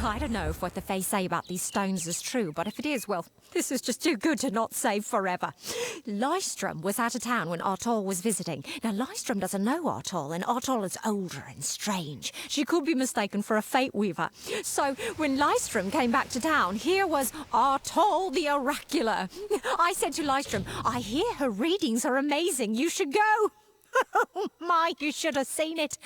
I don't know if what the Fae say about these stones is true, but if it is, well, this is just too good to not say forever. Lystrom was out of town when Artol was visiting. Now, Lystrom doesn't know Artol, and Artol is older and strange. She could be mistaken for a fate weaver. So, when Lystrom came back to town, here was Artol the Oracular. I said to Lystrom, I hear her readings are amazing. You should go. Oh my, you should have seen it.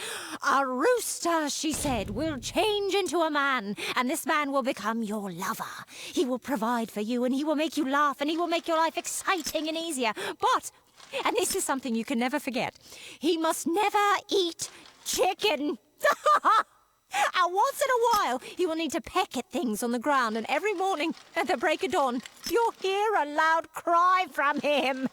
A rooster, she said, will change into a man, and this man will become your lover. He will provide for you, and he will make you laugh, and he will make your life exciting and easier. But, and this is something you can never forget, he must never eat chicken. And once in a while, he will need to peck at things on the ground, and every morning at the break of dawn, you'll hear a loud cry from him.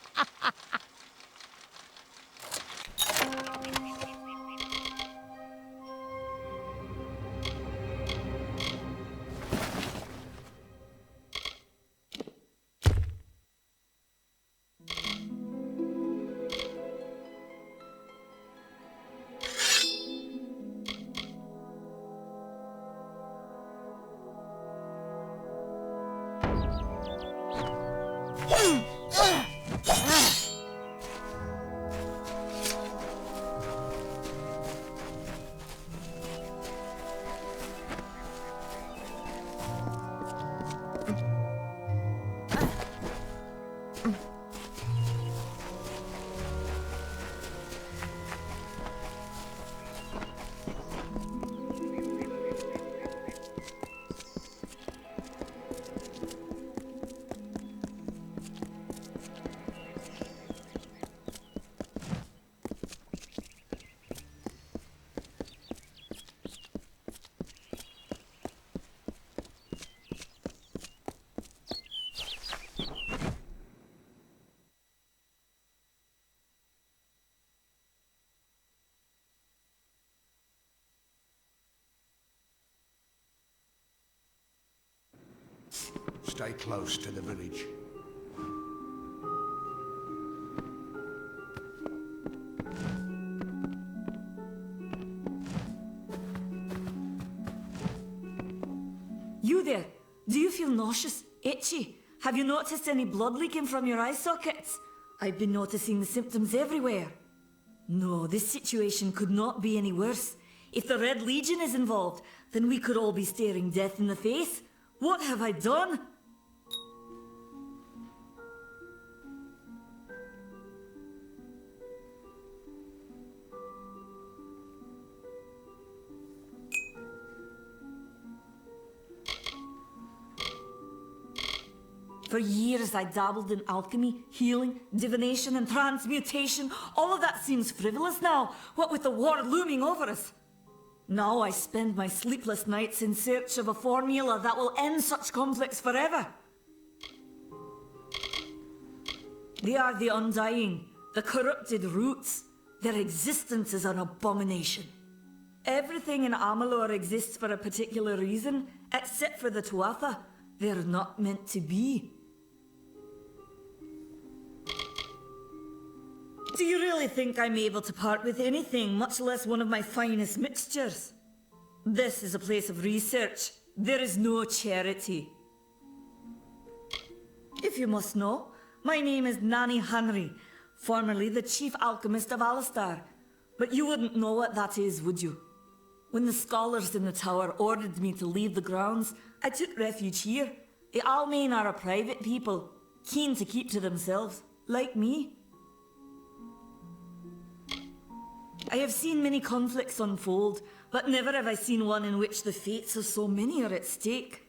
Stay close to the village. You there? Do you feel nauseous? Itchy? Have you noticed any blood leaking from your eye sockets? I've been noticing the symptoms everywhere. No, this situation could not be any worse. If the Red Legion is involved, then we could all be staring death in the face. What have I done? For years I dabbled in alchemy, healing, divination and transmutation. All of that seems frivolous now, what with the war looming over us. Now I spend my sleepless nights in search of a formula that will end such conflicts forever. They are the undying, the corrupted roots. Their existence is an abomination. Everything in Amalur exists for a particular reason, except for the Tuatha. They're not meant to be. Do you really think I'm able to part with anything, much less one of my finest mixtures? This is a place of research. There is no charity. If you must know, my name is Nani Henry, formerly the chief alchemist of Alistar. But you wouldn't know what that is, would you? When the scholars in the tower ordered me to leave the grounds, I took refuge here. The Almain are a private people, keen to keep to themselves, like me. I have seen many conflicts unfold, but never have I seen one in which the fates of so many are at stake.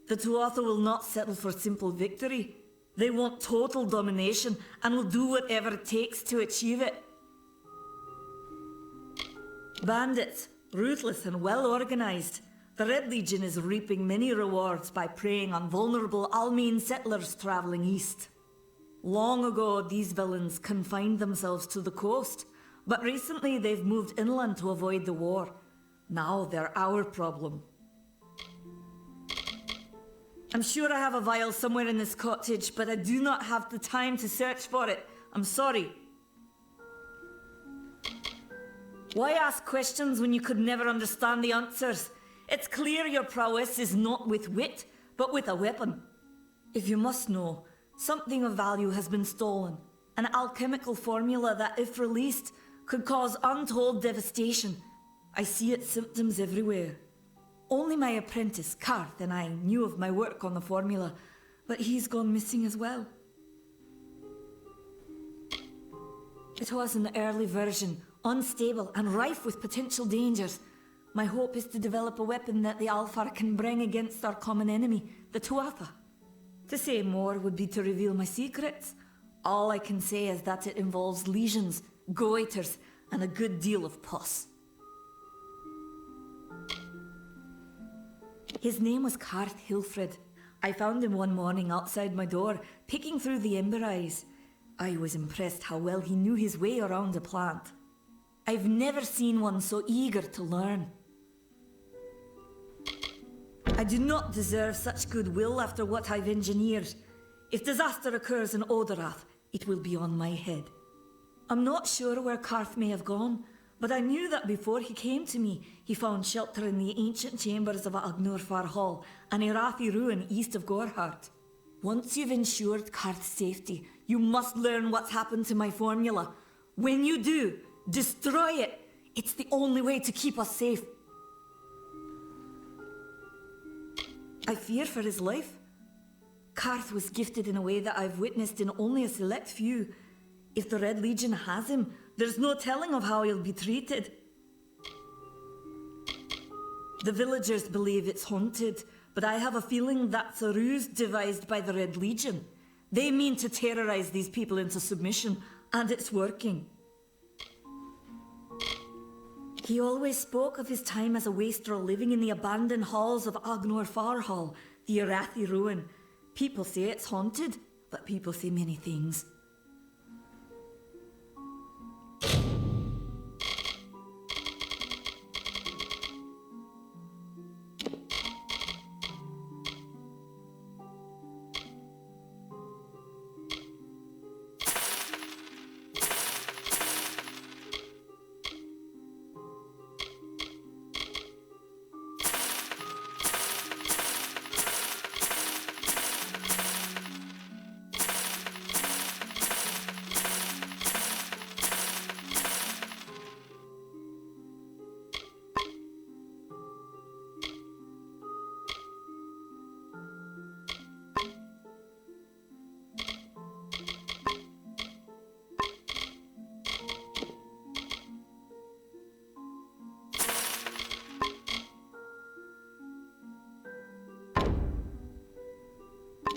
The Tuatha will not settle for simple victory. They want total domination and will do whatever it takes to achieve it. Bandits, ruthless and well organized, the Red Legion is reaping many rewards by preying on vulnerable Almain settlers traveling east. Long ago, these villains confined themselves to the coast, but recently they've moved inland to avoid the war. Now they're our problem. I'm sure I have a vial somewhere in this cottage, but I do not have the time to search for it. I'm sorry. Why ask questions when you could never understand the answers? It's clear your prowess is not with wit, but with a weapon. If you must know, something of value has been stolen. An alchemical formula that, if released, could cause untold devastation. I see its symptoms everywhere. Only my apprentice, Karth, and I knew of my work on the formula, but he's gone missing as well. It was an early version, unstable and rife with potential dangers. My hope is to develop a weapon that the Alfar can bring against our common enemy, the Tuatha. To say more would be to reveal my secrets. All I can say is that it involves lesions, goiters, and a good deal of pus. His name was Karth Hilfred. I found him one morning outside my door, picking through the ember eyes. I was impressed how well he knew his way around a plant. I've never seen one so eager to learn. I do not deserve such goodwill after what I've engineered. If disaster occurs in Odorath, it will be on my head. I'm not sure where Karth may have gone, but I knew that before he came to me, he found shelter in the ancient chambers of Agnurfar Hall, an Irathi ruin east of Gorhart. Once you've ensured Karth's safety, you must learn what's happened to my formula. When you do, destroy it. It's the only way to keep us safe. I fear for his life. Karth was gifted in a way that I've witnessed in only a select few. If the Red Legion has him, there's no telling of how he'll be treated. The villagers believe it's haunted, but I have a feeling that's a ruse devised by the Red Legion. They mean to terrorize these people into submission, and it's working. He always spoke of his time as a wastrel living in the abandoned halls of Agnurfar Hall, the Irathi ruin. People say it's haunted, but people say many things.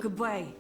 Goodbye.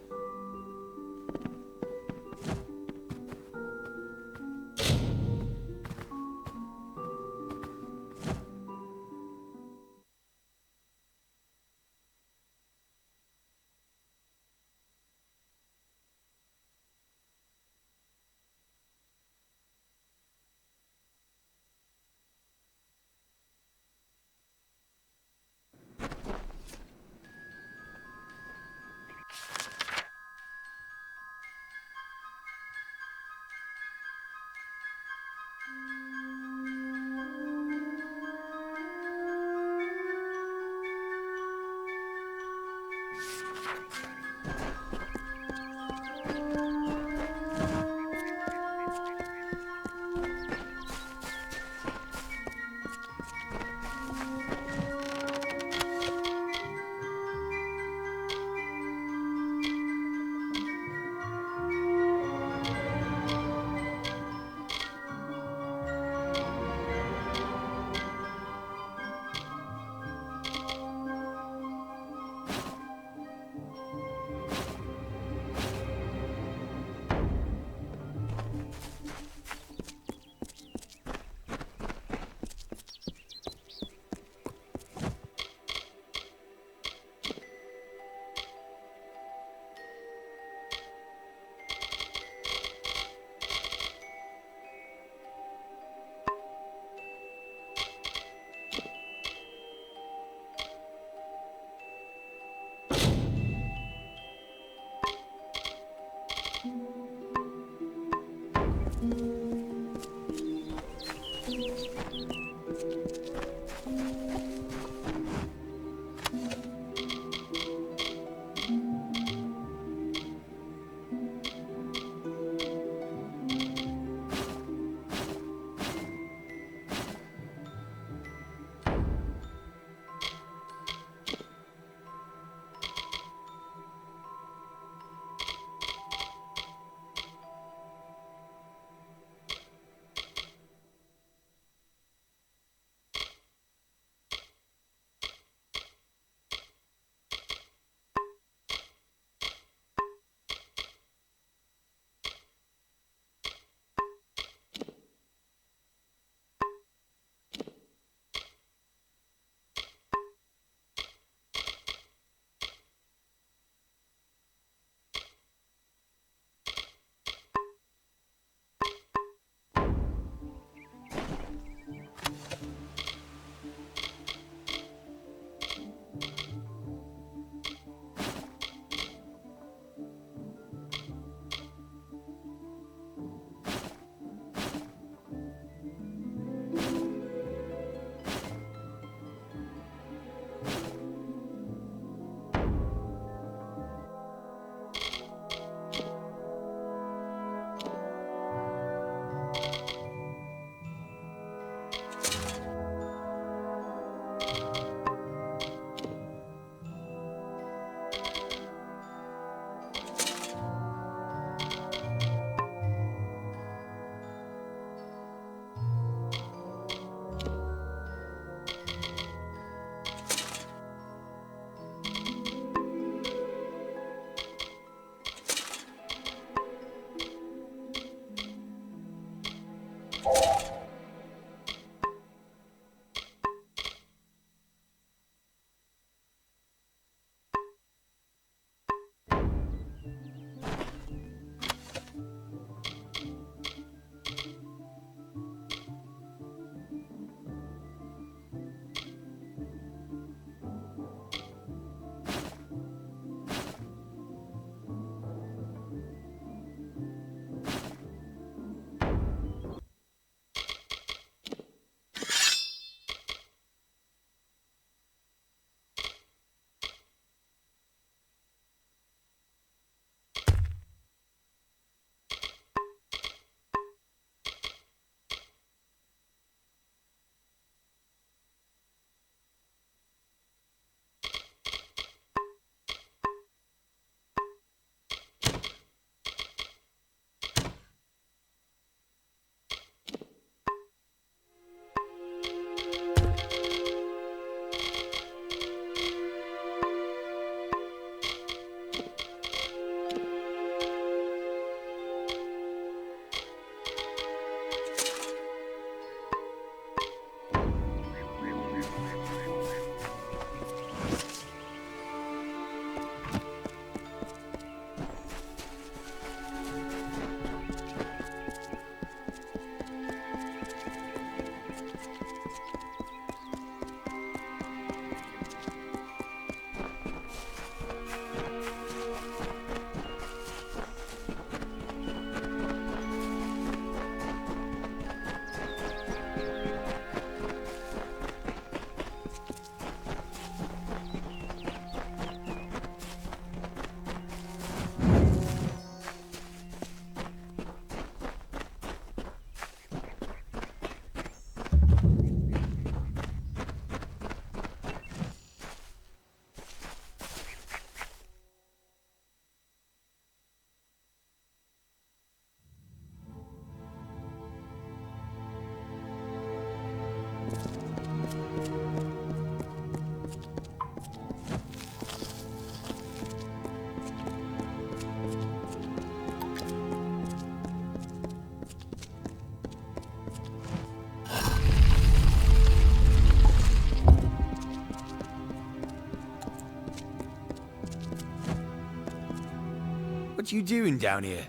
What are you doing down here?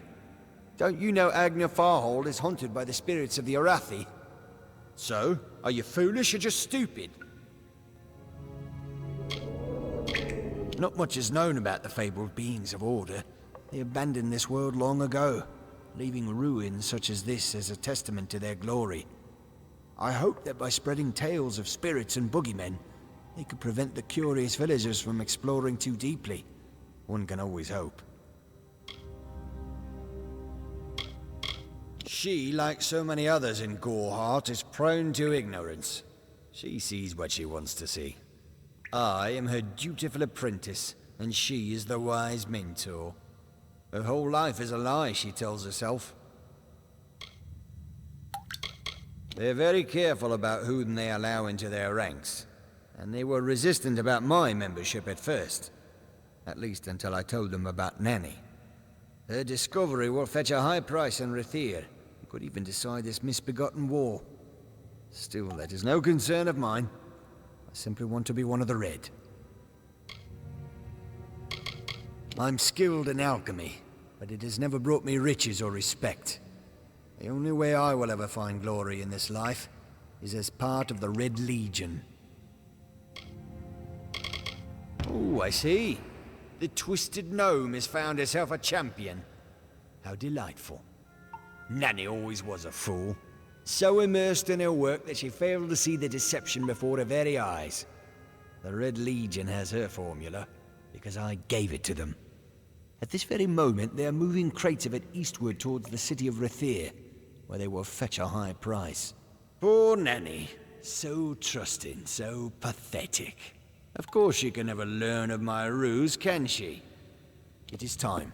Don't you know Agna Farhold is haunted by the spirits of the Arathi? So, are you foolish or just stupid? Not much is known about the fabled beings of Order. They abandoned this world long ago, leaving ruins such as this as a testament to their glory. I hope that by spreading tales of spirits and boogeymen, they could prevent the curious villagers from exploring too deeply. One can always hope. She, like so many others in Goreheart, is prone to ignorance. She sees what she wants to see. I am her dutiful apprentice, and she is the wise mentor. Her whole life is a lie, she tells herself. They're very careful about whom they allow into their ranks, and they were resistant about my membership at first. At least until I told them about Nanny. Her discovery will fetch a high price in Rathir. You could even decide this misbegotten war. Still, that is no concern of mine. I simply want to be one of the Red. I'm skilled in alchemy, but it has never brought me riches or respect. The only way I will ever find glory in this life is as part of the Red Legion. Oh, I see. The Twisted Gnome has found herself a champion. How delightful. Nanny always was a fool. So immersed in her work that she failed to see the deception before her very eyes. The Red Legion has her formula, because I gave it to them. At this very moment, they are moving crates of it eastward towards the city of Rathir, where they will fetch a high price. Poor Nanny. So trusting, so pathetic. Of course she can never learn of my ruse, can she? It is time.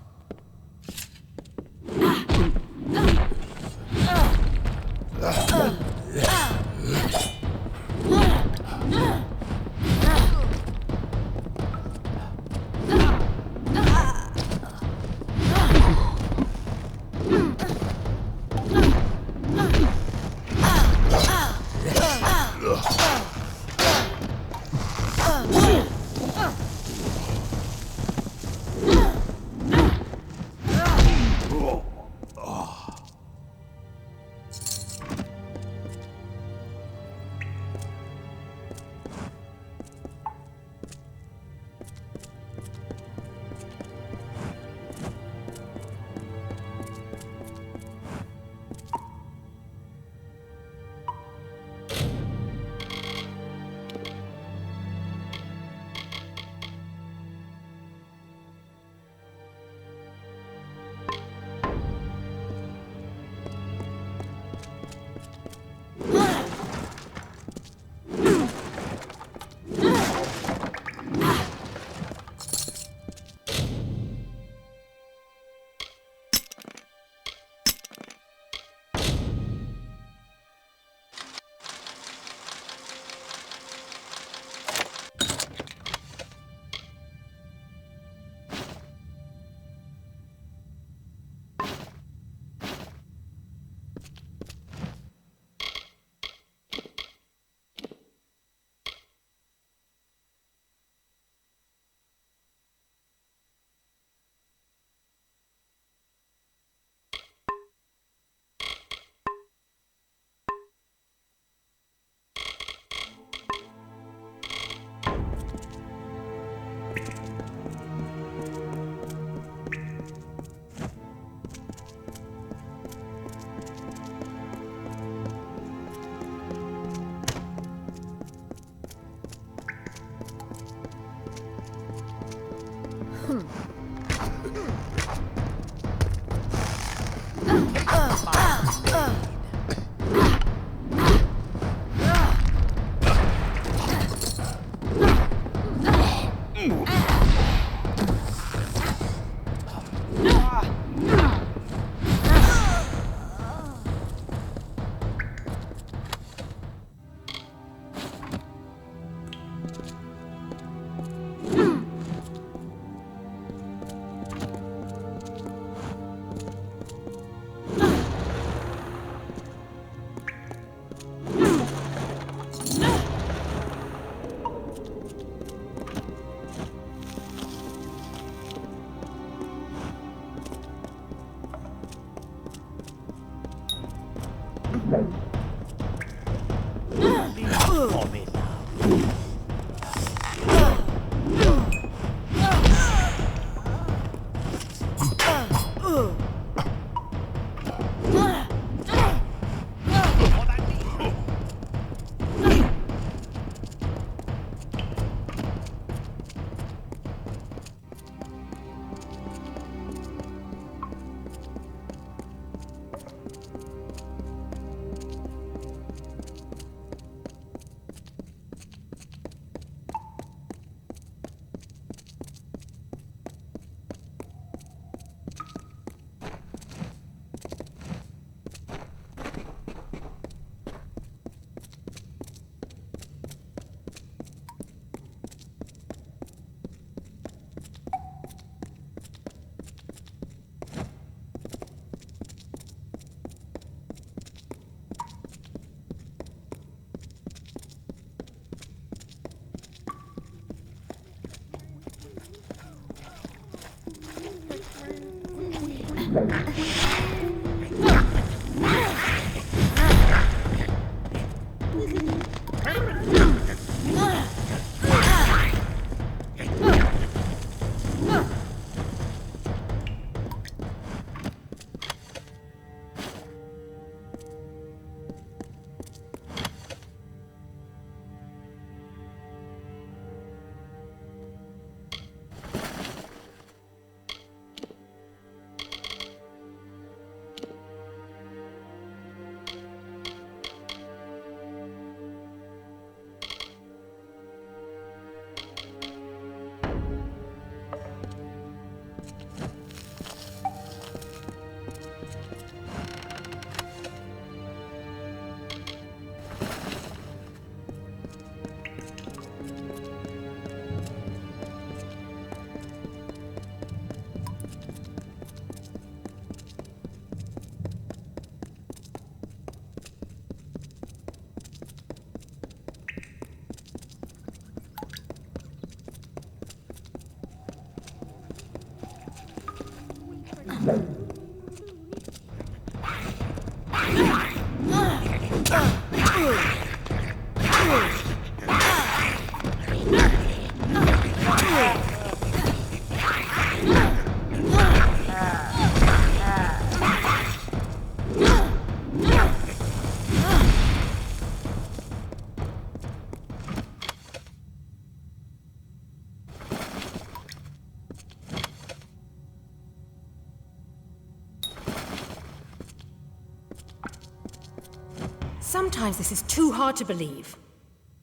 Sometimes this is too hard to believe.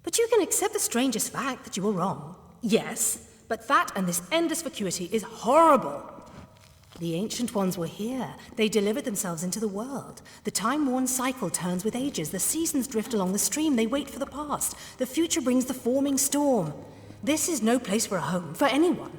But you can accept the strangest fact that you were wrong. Yes, but that and this endless vacuity is horrible. The Ancient Ones were here. They delivered themselves into the world. The time-worn cycle turns with ages. The seasons drift along the stream. They wait for the past. The future brings the forming storm. This is no place for a home, for anyone.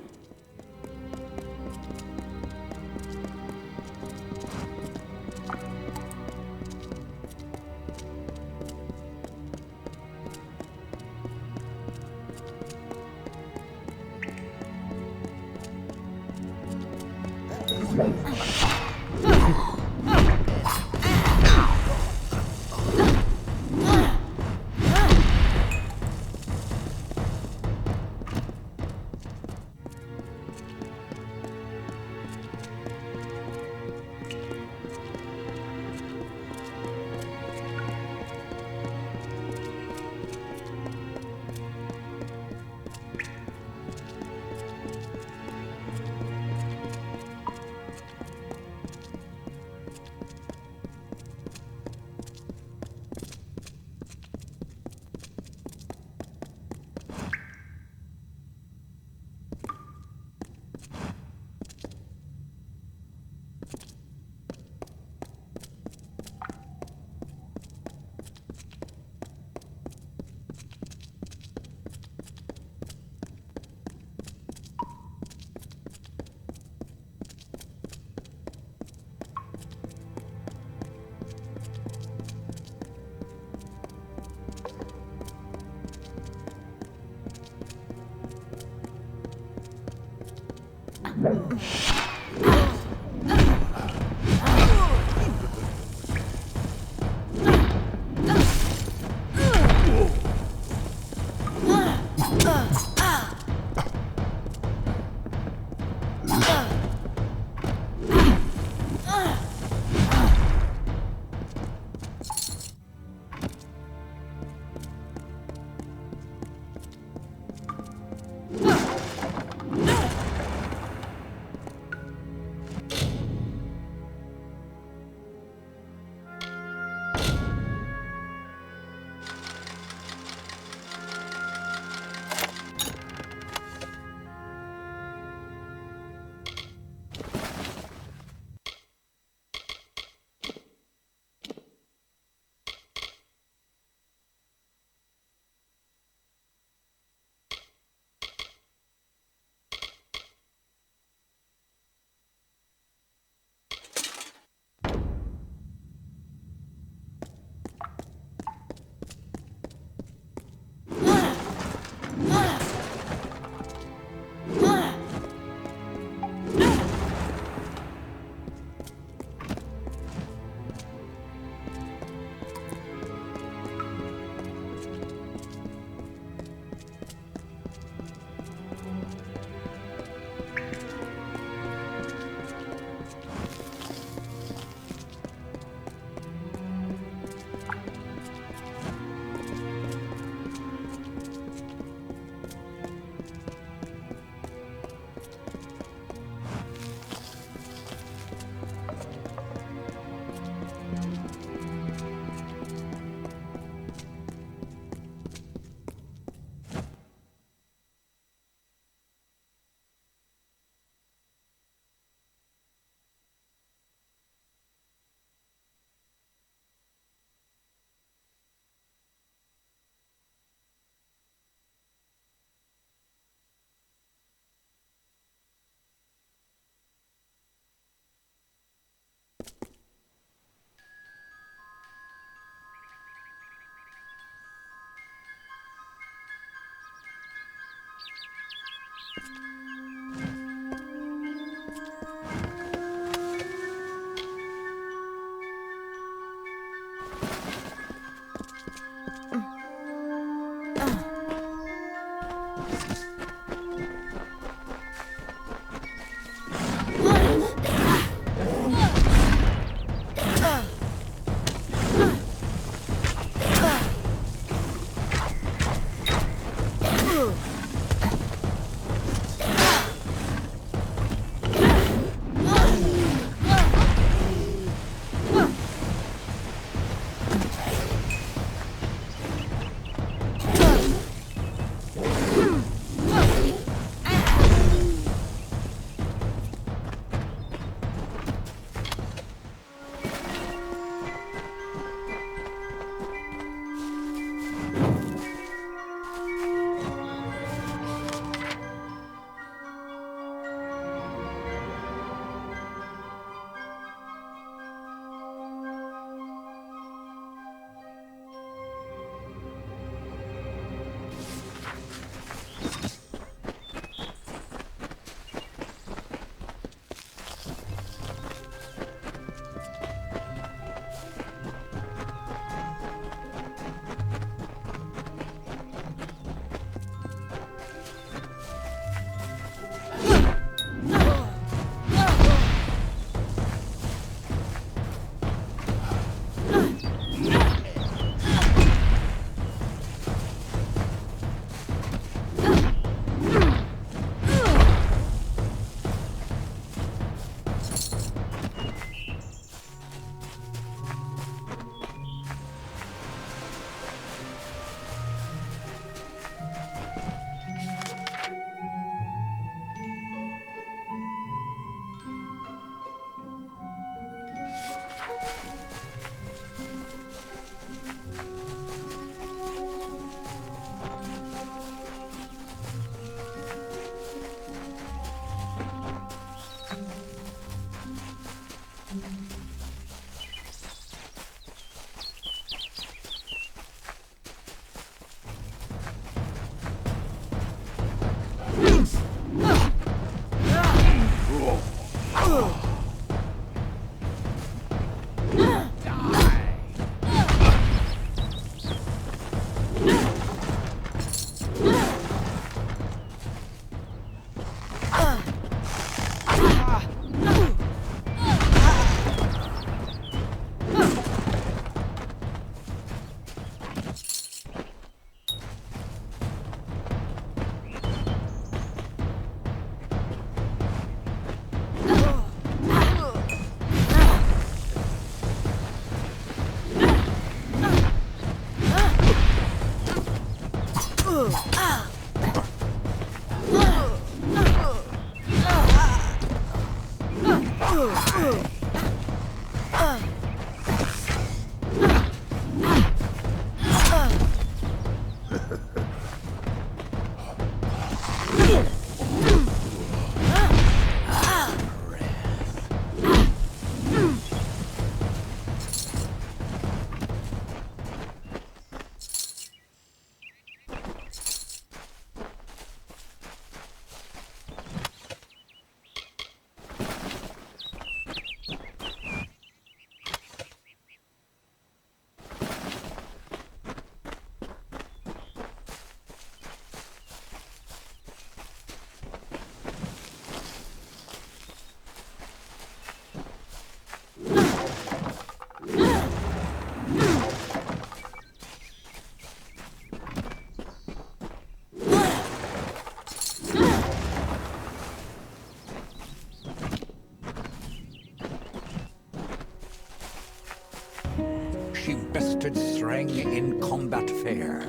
She bested Threng in combat fair.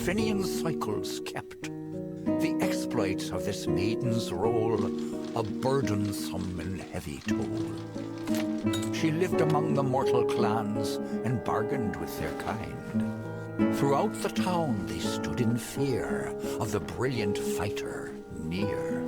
Finian cycles kept. The exploits of this maiden's role, a burdensome and heavy toll. She lived among the mortal clans and bargained with their kind. Throughout the town they stood in fear of the brilliant fighter near.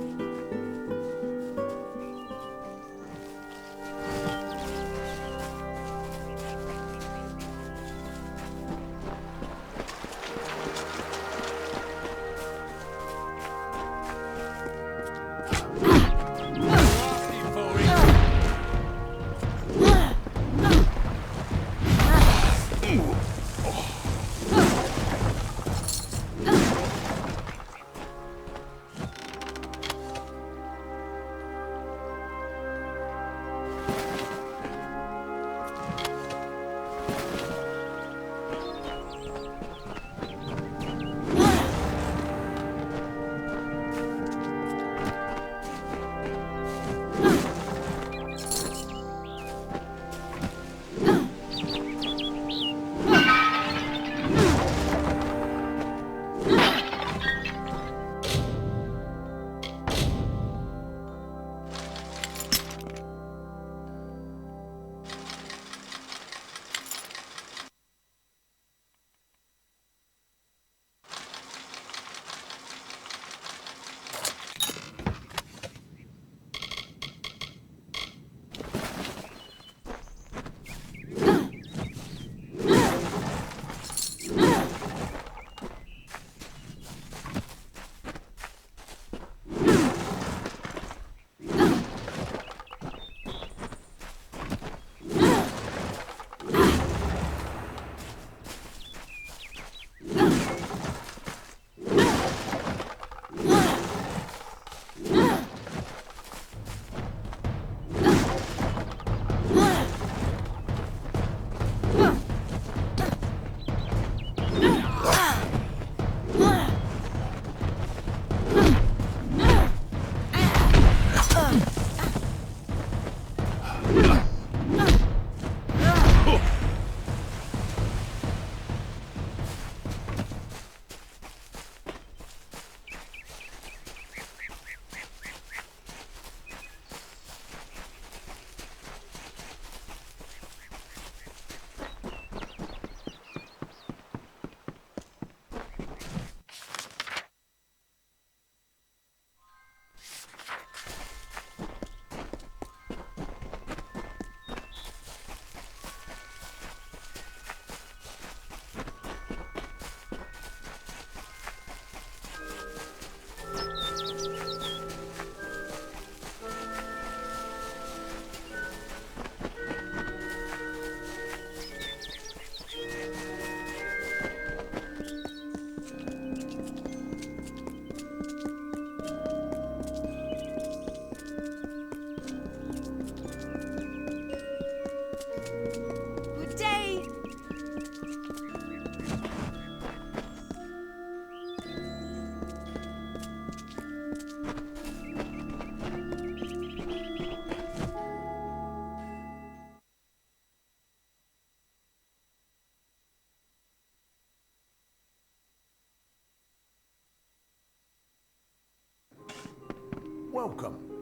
welcome.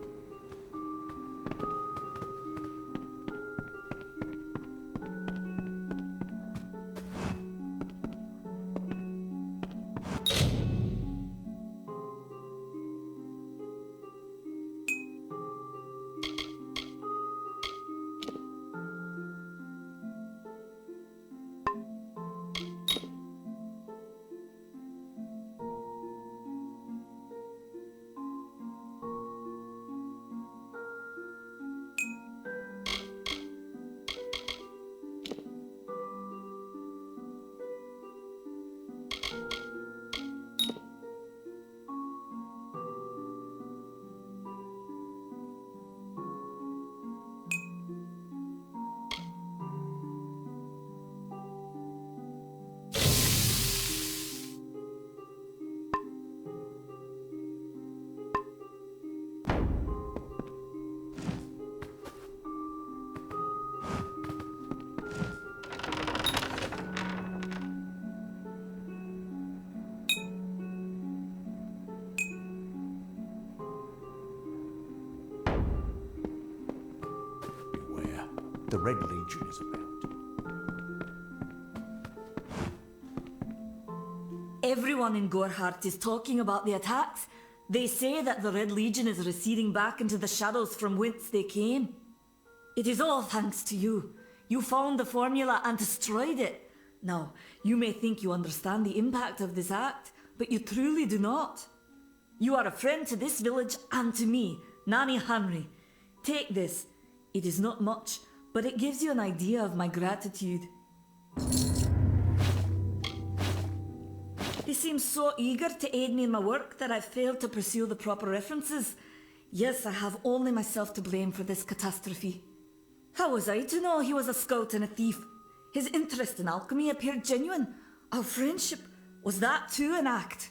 The Red Legion is about. Everyone in Gorhart is talking about the attacks. They say that the Red Legion is receding back into the shadows from whence they came. It is all thanks to you. You found the formula and destroyed it. Now, you may think you understand the impact of this act, but you truly do not. You are a friend to this village and to me, Nanny Henry. Take this. It is not much, but it gives you an idea of my gratitude. They seem so eager to aid me in my work that I've failed to pursue the proper references. Yes, I have only myself to blame for this catastrophe. How was I to know he was a scout and a thief? His interest in alchemy appeared genuine. Our friendship, was that too an act?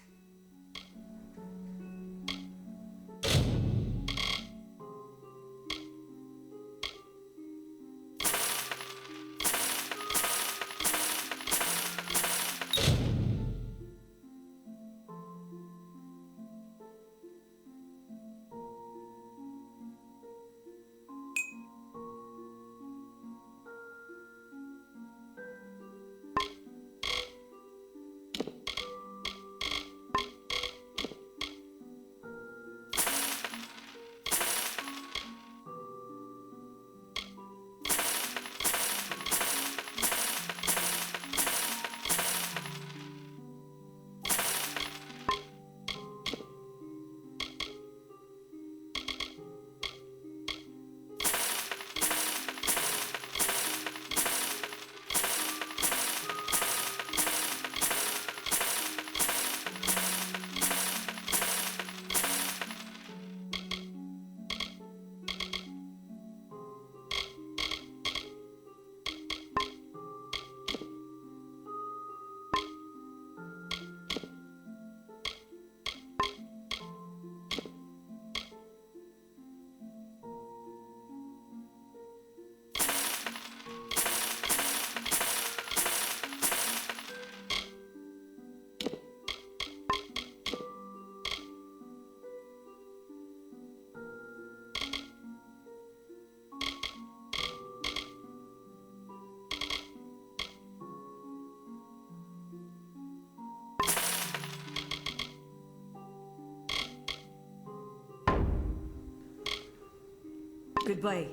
Goodbye.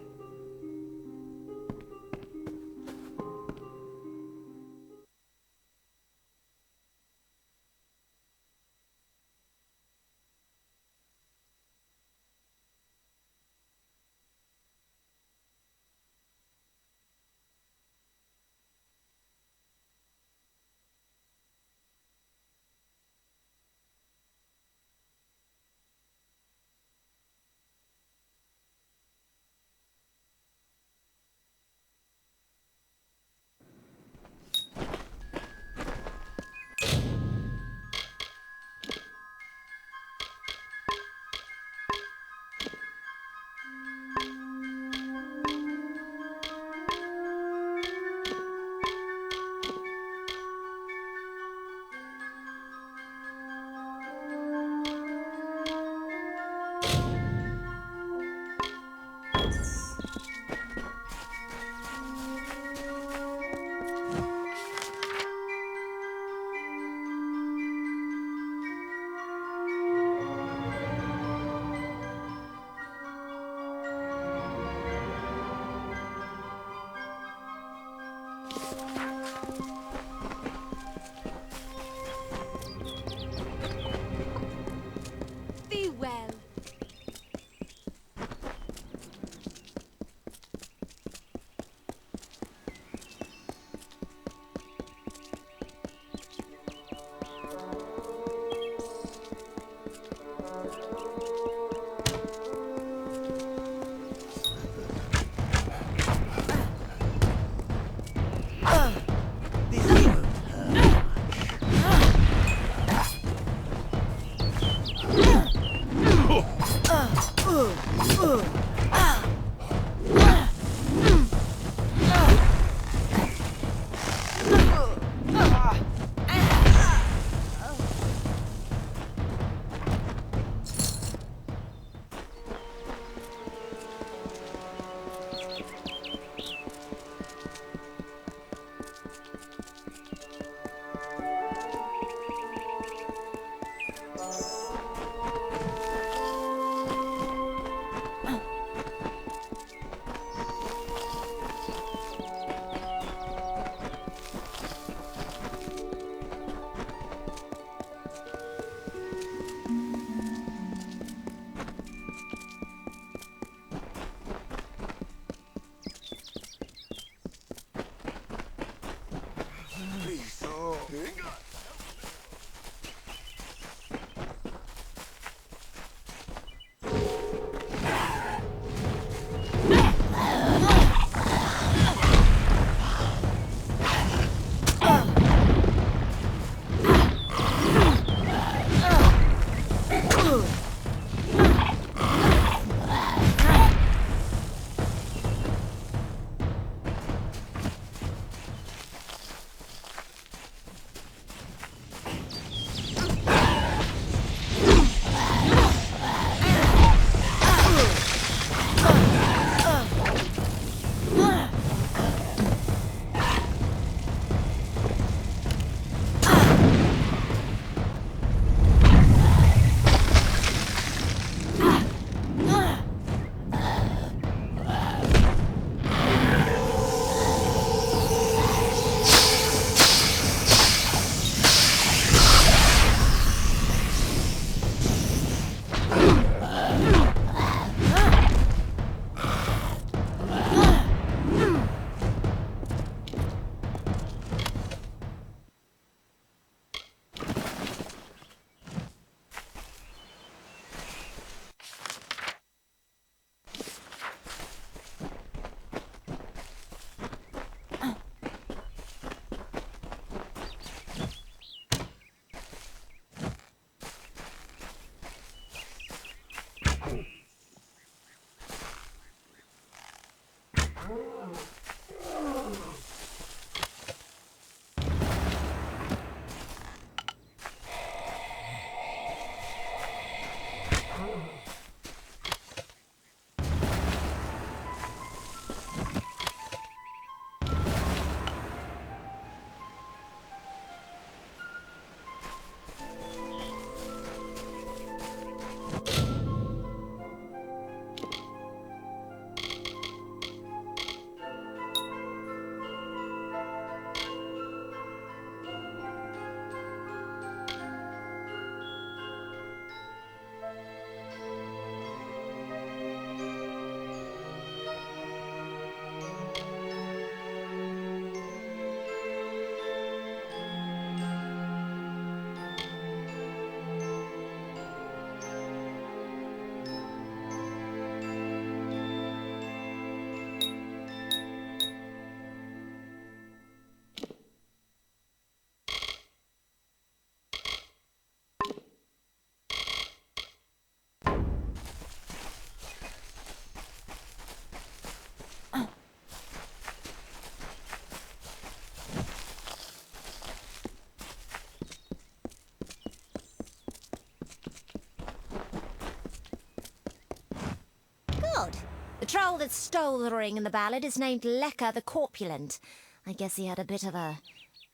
The troll that stole the ring in the ballad is named Lecker the Corpulent. I guess he had a bit of a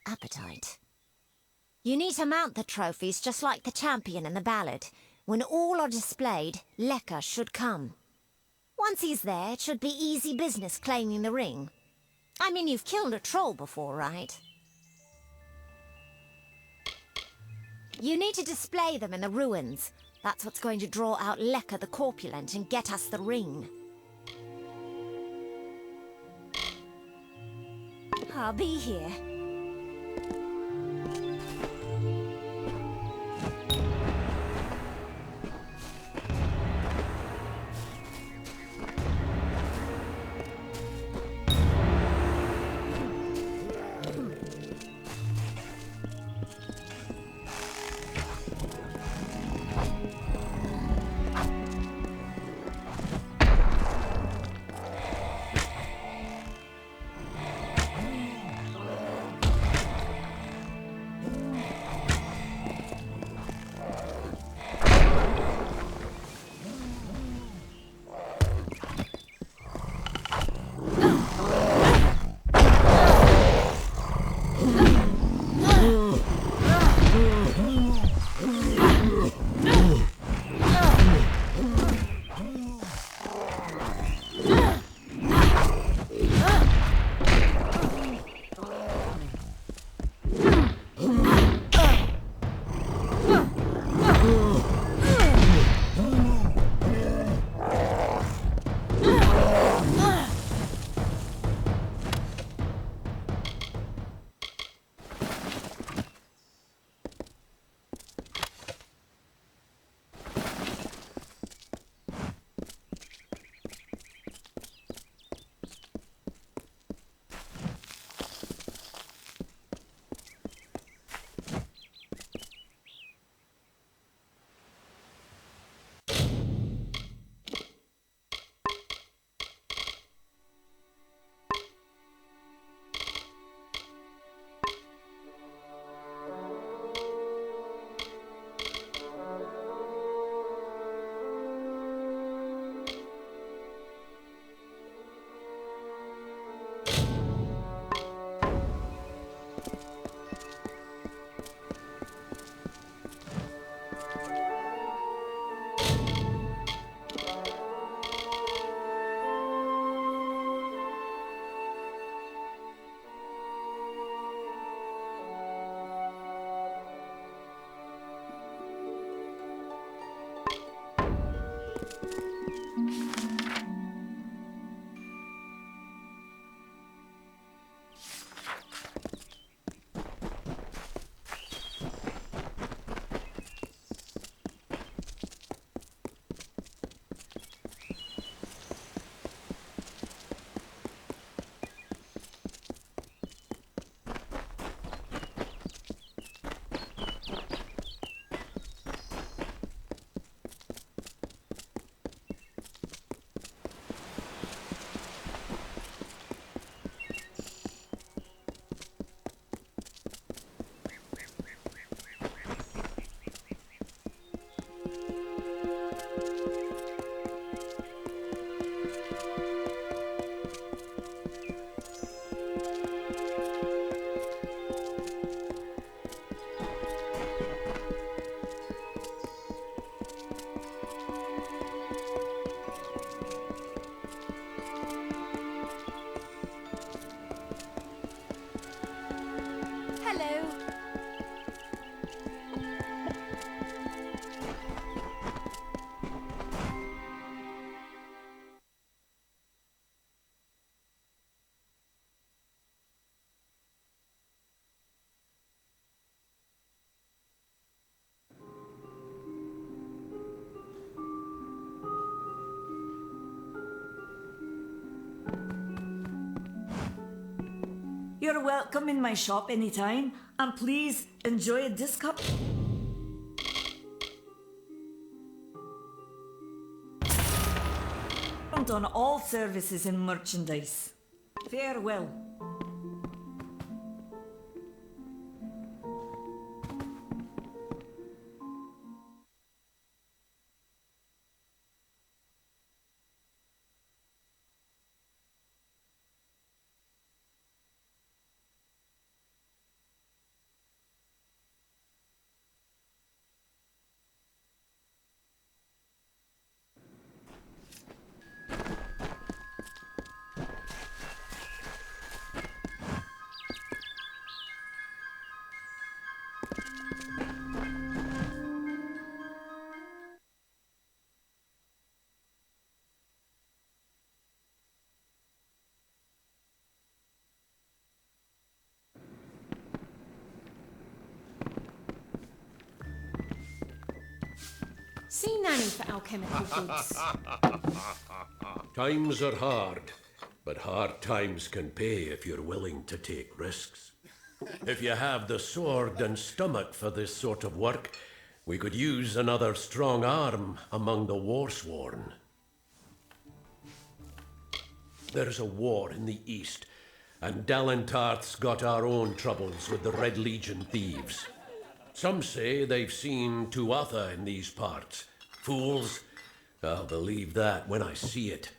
appetite. You need to mount the trophies just like the champion in the ballad. When all are displayed, Lecker should come. Once he's there, it should be easy business claiming the ring. I mean, you've killed a troll before, right? You need to display them in the ruins. That's what's going to draw out Lecker the Corpulent and get us the ring. I'll be here. You're welcome in my shop anytime, and please enjoy a discount on all services and merchandise. Farewell. See Nanny for alchemical goods. Times are hard, but hard times can pay if you're willing to take risks. If you have the sword and stomach for this sort of work, we could use another strong arm among the warsworn. There's a war in the east, and Dalentarth's got our own troubles with the Red Legion thieves. Some say they've seen Tuatha in these parts. Fools, I'll believe that when I see it.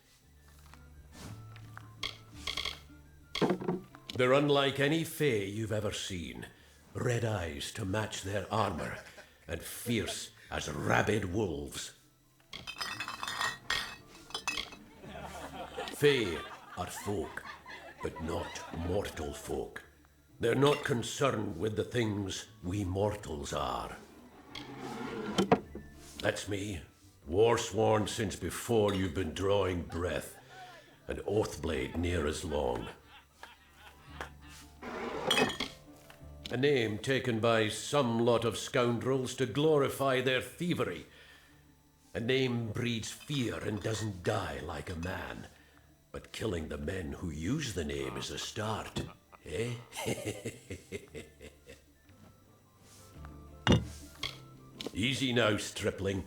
They're unlike any fae you've ever seen. Red eyes to match their armor, and fierce as rabid wolves. Fae are folk, but not mortal folk. They're not concerned with the things we mortals are. That's me, warsworn since before you've been drawing breath, and Oathblade near as long. A name taken by some lot of scoundrels to glorify their thievery. A name breeds fear and doesn't die like a man, but killing the men who use the name is a start. Eh? Easy now, stripling.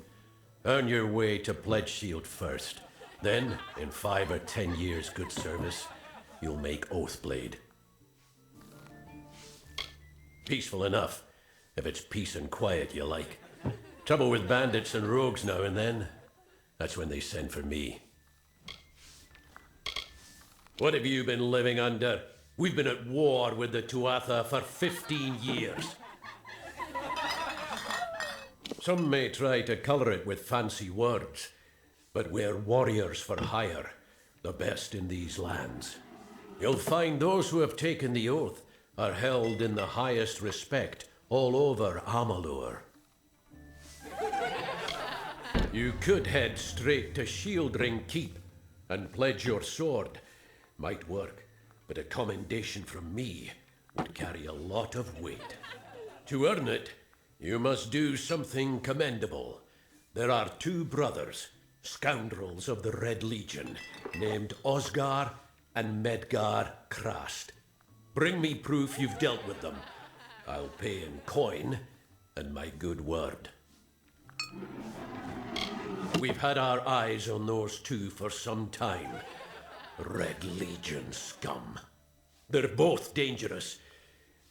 Earn your way to Pledge Shield first. Then, in 5 or 10 years' good service, you'll make Oathblade. Peaceful enough, if it's peace and quiet you like. Trouble with bandits and rogues now and then, that's when they send for me. What have you been living under? We've been at war with the Tuatha for 15 years. Some may try to colour it with fancy words, but we're warriors for hire, the best in these lands. You'll find those who have taken the oath are held in the highest respect all over Amalur. You could head straight to Shieldring Keep and pledge your sword. Might work, but a commendation from me would carry a lot of weight. To earn it, you must do something commendable. There are two brothers, scoundrels of the Red Legion, named Osgar and Medgar Krast. Bring me proof you've dealt with them. I'll pay in coin and my good word. We've had our eyes on those two for some time. Red Legion scum. They're both dangerous,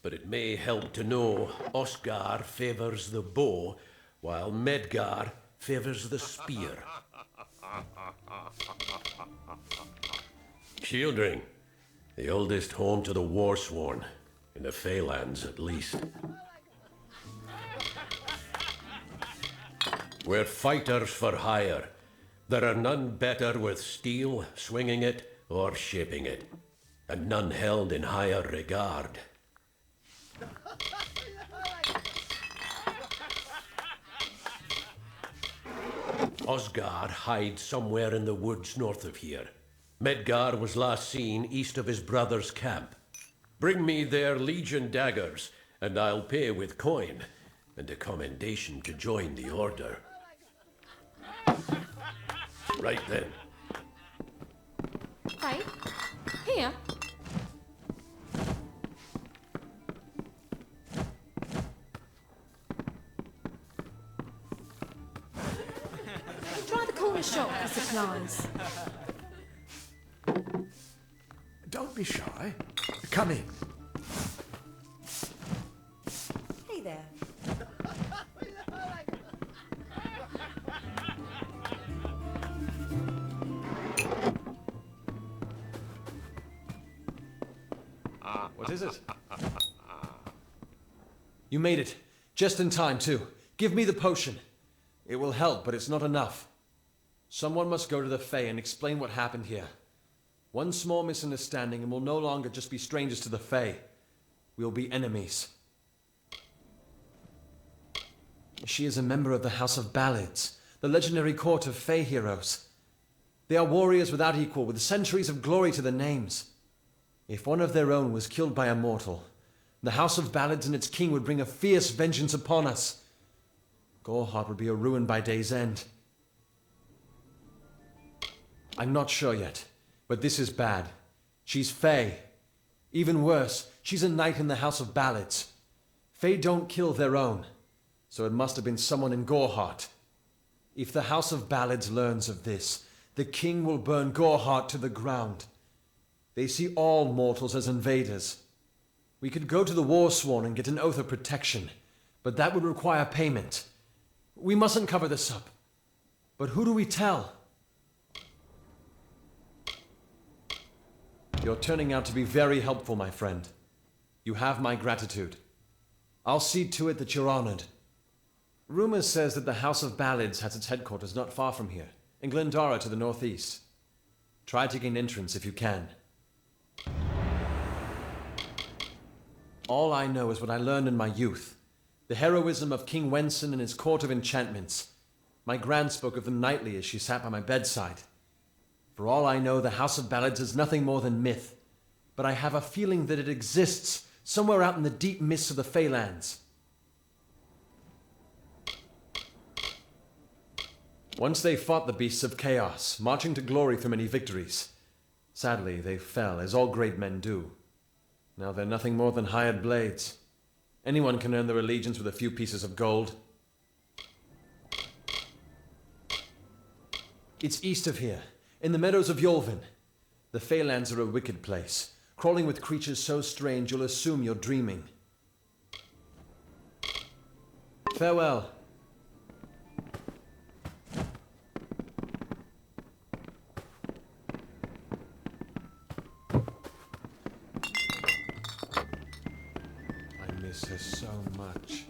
but it may help to know Oscar favors the bow, while Medgar favors the spear. Shieldring, the oldest home to the Warsworn, in the Feylands at least. We're fighters for hire. There are none better with steel, swinging it, or shaping it, and none held in higher regard. Osgar hides somewhere in the woods north of here. Medgar was last seen east of his brother's camp. Bring me their Legion daggers, and I'll pay with coin, and a commendation to join the order. Right then. Hey, here. Try the corner shop for supplies. Don't be shy. Come in. Hey there. What is it? You made it. Just in time, too. Give me the potion. It will help, but it's not enough. Someone must go to the Fae and explain what happened here. One small misunderstanding and we'll no longer just be strangers to the Fae. We'll be enemies. She is a member of the House of Ballads, the legendary court of Fae heroes. They are warriors without equal, with centuries of glory to their names. If one of their own was killed by a mortal, the House of Ballads and its king would bring a fierce vengeance upon us. Gorehart would be a ruin by day's end. I'm not sure yet, but this is bad. She's Fae. Even worse, she's a knight in the House of Ballads. Fae don't kill their own, so it must have been someone in Gorehart. If the House of Ballads learns of this, the king will burn Gorehart to the ground. They see all mortals as invaders. We could go to the Warsworn and get an oath of protection, but that would require payment. We mustn't cover this up. But who do we tell? You're turning out to be very helpful, my friend. You have my gratitude. I'll see to it that you're honored. Rumor says that the House of Ballads has its headquarters not far from here, in Glendara to the northeast. Try to gain entrance if you can. All I know is what I learned in my youth. The heroism of King Wenson and his court of enchantments. My gran spoke of them nightly as she sat by my bedside. For all I know, the House of Ballads is nothing more than myth. But I have a feeling that it exists somewhere out in the deep mists of the Feylands. Once they fought the beasts of chaos, marching to glory through many victories. Sadly, they fell, as all great men do. Now they're nothing more than hired blades. Anyone can earn their allegiance with a few pieces of gold. It's east of here, in the meadows of Yolvin. The Feylands are a wicked place, crawling with creatures so strange you'll assume you're dreaming. Farewell. I miss her so much.